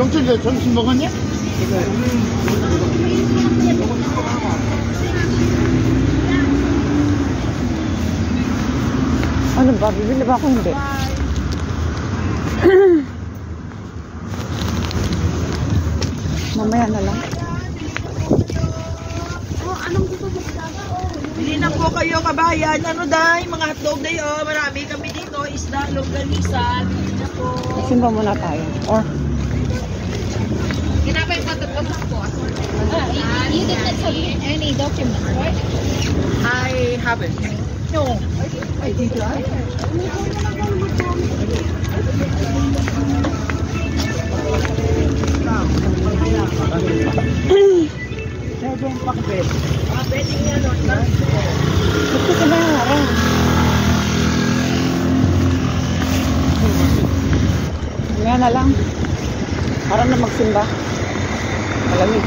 영철이 점심 먹었냐? Ano ba? Bibili ba ako hindi? Mamaya na lang. Bili na po kayo kabayan. Ano dahil mga hotdog na yun. Marami kami dito. Isda, longganisa. Bili na po. Simba muna tayo. Or Ginapa yung patututok po. You didn't submit any documents, right? I haven't. No. I did not. Ito yung pakbet. Pwede nga nun. gusto ko na yung araw. Mamaya na lang. Para na magsimba. Malamig.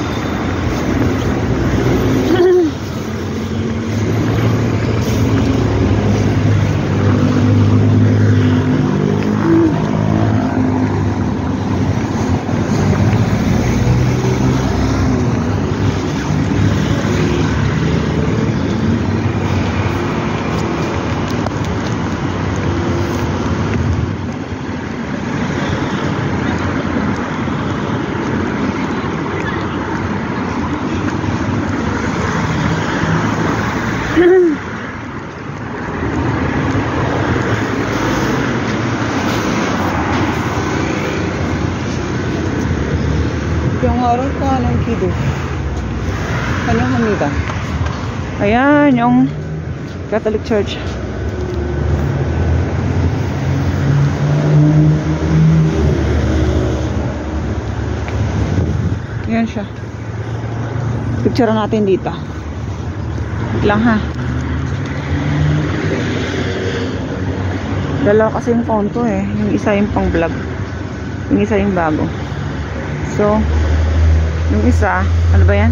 Yung oras ko anong kido. Anong hamida? Ayan, yung Catholic Church. Ayan siya. Picture natin dito. Wait lang ha. Dalawa kasi yung phone ko eh. Yung isa yung pang vlog. Yung isa yung bago. So, yung isa, ano ba yan?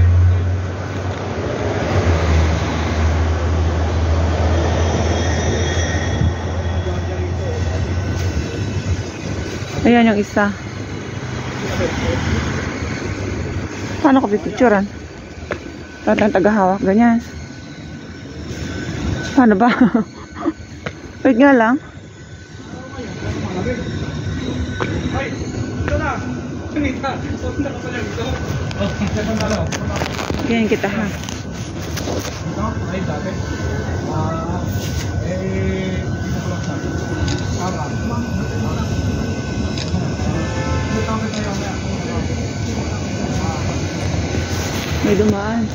Ayan yung isa. Paano ko pipicturean? Tatang tagahawak, ganyan. Paano ba? Wait nga lang. Ay, ito na. Sunita. Sunita ka pala dito. Ganyan kita ha. Ito, ay dati. Dito ko lang sabi. May dumaan.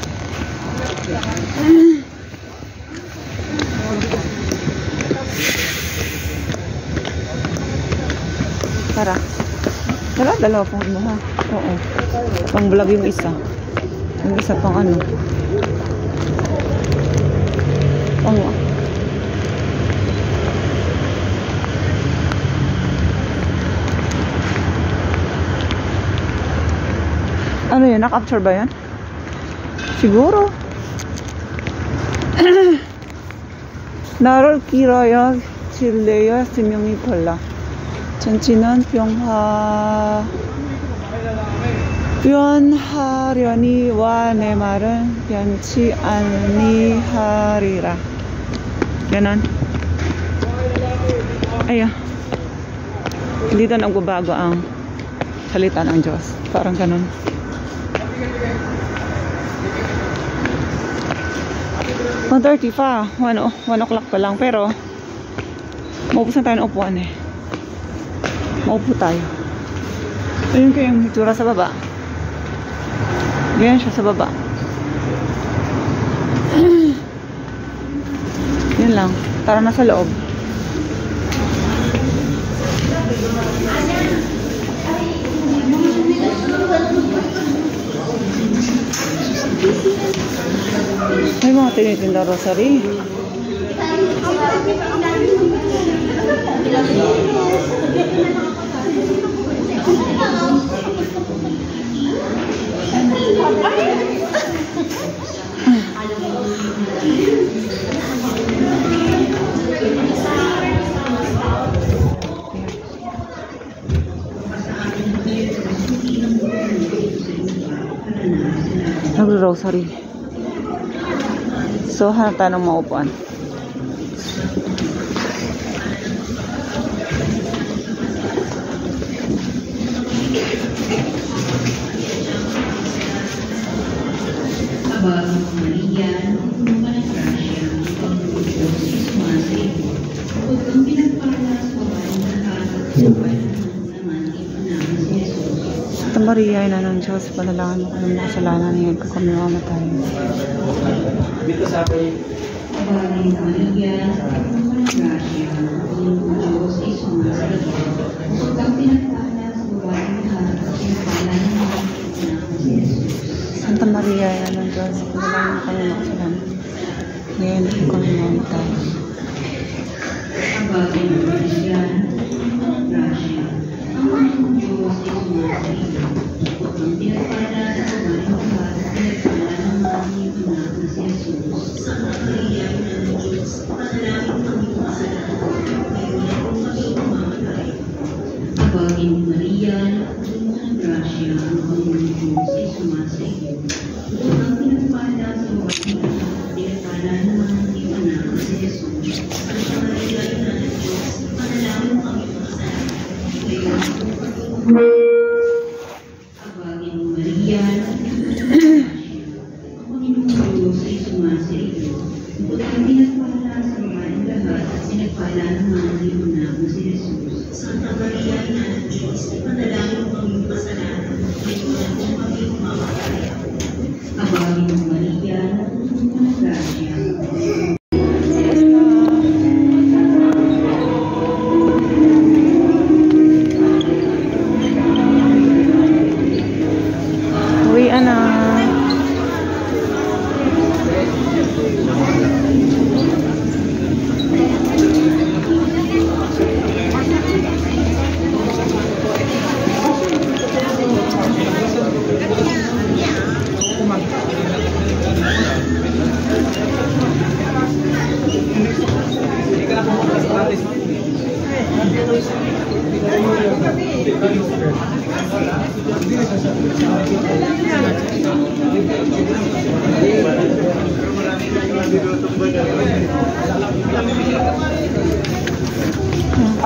Tara. Tara, dalawa pang ano ha. Oo. Pang vlog yung isa. Yung isa pang ano. Pang ano yun? Na-capture ba yan? Siguro. 나를 길어야 질래야 스명이 달라. 전치는 변하려니 와 내 말은 변치 아니하리라. Ganon. Ayan. Hindi na nagbabago ang salita ng Diyos. Parang ganon. One 1:30 pa. 1 o'clock pa lang. Pero maupos na tayo ng upuan eh. Maupo tayo. Ayun ko yung itsura sa baba. Ganyan siya sa baba. Yun lang. Tara na sa loob. May mga tinitinda rosary. grocery. So, hanap tayo ng maupuan. Santa Maria, ina ng Diyos, panalangin mo kami mga kasalanan ngayon kung kami mamatay. Dito sa akin. Santa Maria, ina ng Diyos, panalangin mo kami mga kasalanan ngayon kung kami mamatay.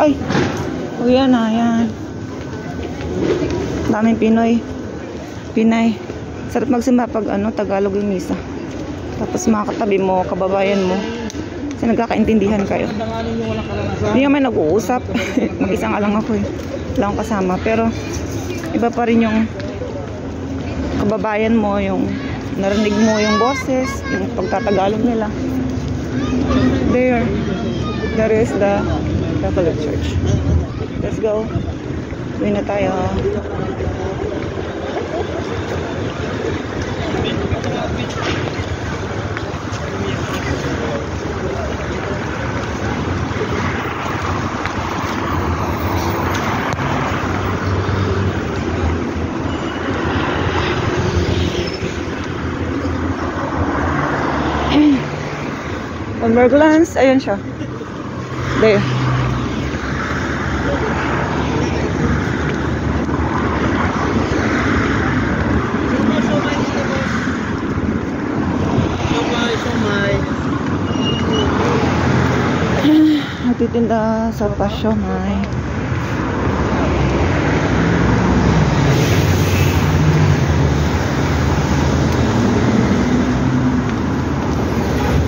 Ay, yan na, yan. Daming Pinay. Sarap magsimba pag Tagalog yung misa. Tapos mga katabi mo, kababayan mo. Kasi nagkakaintindihan kayo. Hindi naman nag-uusap. Mag-isa nga lang ako eh. Wala akong kasama. Pero iba pa rin yung kababayan mo, yung narinig mo yung boses, yung pagtatagalog nila. There is the Catholic Church. Let's go. Uwi na tayo. One more glance. Ayan siya. There. Nagtitinda sa pasiomay.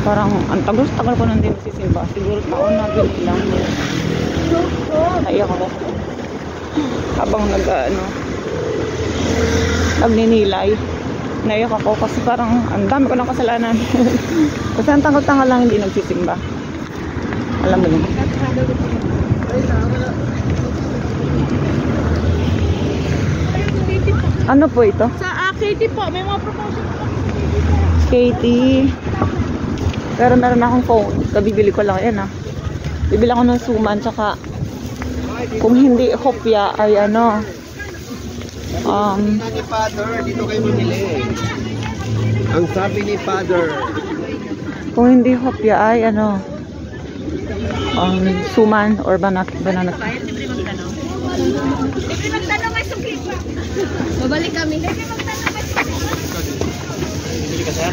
Parang ang tagal ko nandito sisimba. Siguro taon na lang. Naiyak ako. Habang nagninilay. Naiyak ako kasi parang ang dami ko ng kasalanan. Kasi ang tanggal-tanggal lang hindi nagsisimba. Alam mo yun. Ano po ito? Sa Katie po, may mga promotion po. Katie. Pero meron akong phone. Kabibili ko lang. Yan bibili ako ng suman. Tsaka kung hindi hopya ay Ni Father, dito kayo mamili. Ang sabi ni Father. Kung hindi hopya ay suman or banana. Libre magtanong ay sukli pa. Babalik kami. Libre magtanong ay sukli. Bili ka, sir?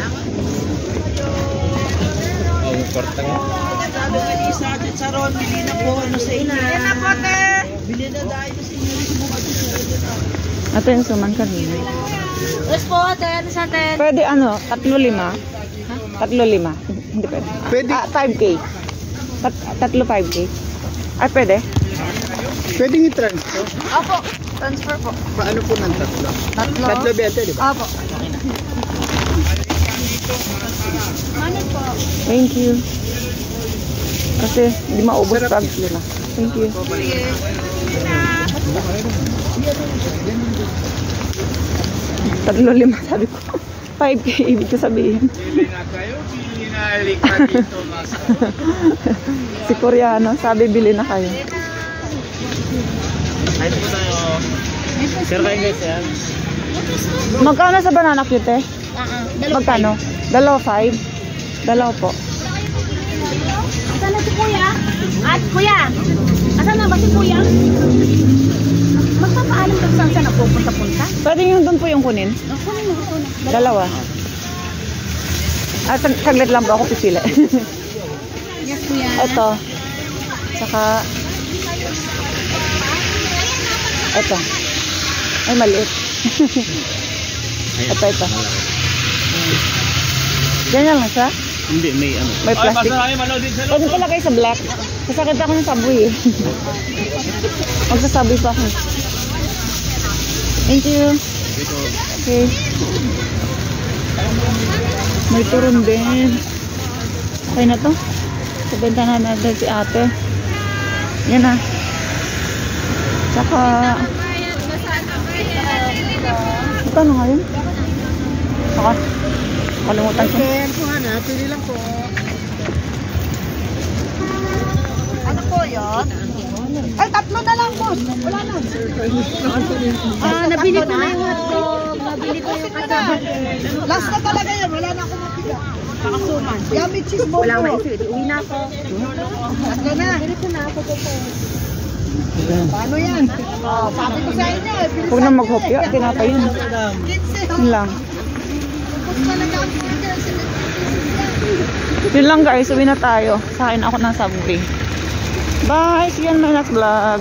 Oh, kwarta nga. Sabi nga ni Isa at Saron, bili na po. Ano sa inyo? Bili na po, te. Bili na dahil sa inyo. Ito yung suman kanina. Yes po, ate. Sa atin. Pwede ano, 3-5? 3-5? Hindi pwede. Pwede. 5K. 3-5K. Ay, pwede? Pwedeng i-transfer. Opo. Transfer po. Paano po ng tatlo? Tatlo. Tatlo better, di ba? Opo. Manit po. Thank you. Kasi hindi maubos pag lima. Thank you. 3-5 sabi ko. 5K ibig ko sabihin. Pili na kayo, pili na likat dito, mas. Si Koreano, sabi bili na kayo. Ayos po tayo. Sir kayo guys, yan. Magkano sa banana cute eh? Magkano? 2-5? 2 po. Asan na si kuya? At kuya? Asan na ba si kuya? Magpapaalam ka saan siya napupunta-punta? Pwede yung doon po yung kunin? Kunin mo ito. 2. Saglit lang po ako pisili. Yes, kuya. Ito. Saka ito. Ay, maliit. Ito. Ganyan lang siya? Hindi, may ano. May plastic. Pwede pala kayo sa black. Sasakit ako ng saboy eh. Magsasaboy pa ako. Thank you. Okay. May turon din. Okay na to. Sabenta na natin si ate. Yan na. Saka magkano nga yun? Saka kalimutan ko. Pili lang po. Ano po yun? Ay, 3 na lang, boss. Wala na. Nabili ko na yung hotdog. Nabili ko yung kasama. Last na talaga yan. Wala na akong mapiga. Pakasuman. Yummy cheese ball. Wala na ito. Uwi na ako. Last na. Nabili ko na ako po. Paano yan? Oh, sabi ko sa inyo. Huwag na maghopya. Tinapay yun. Yun lang. Yun lang guys. Uwi na tayo. Sa akin ako ng Subway. Bye! See you on my next vlog.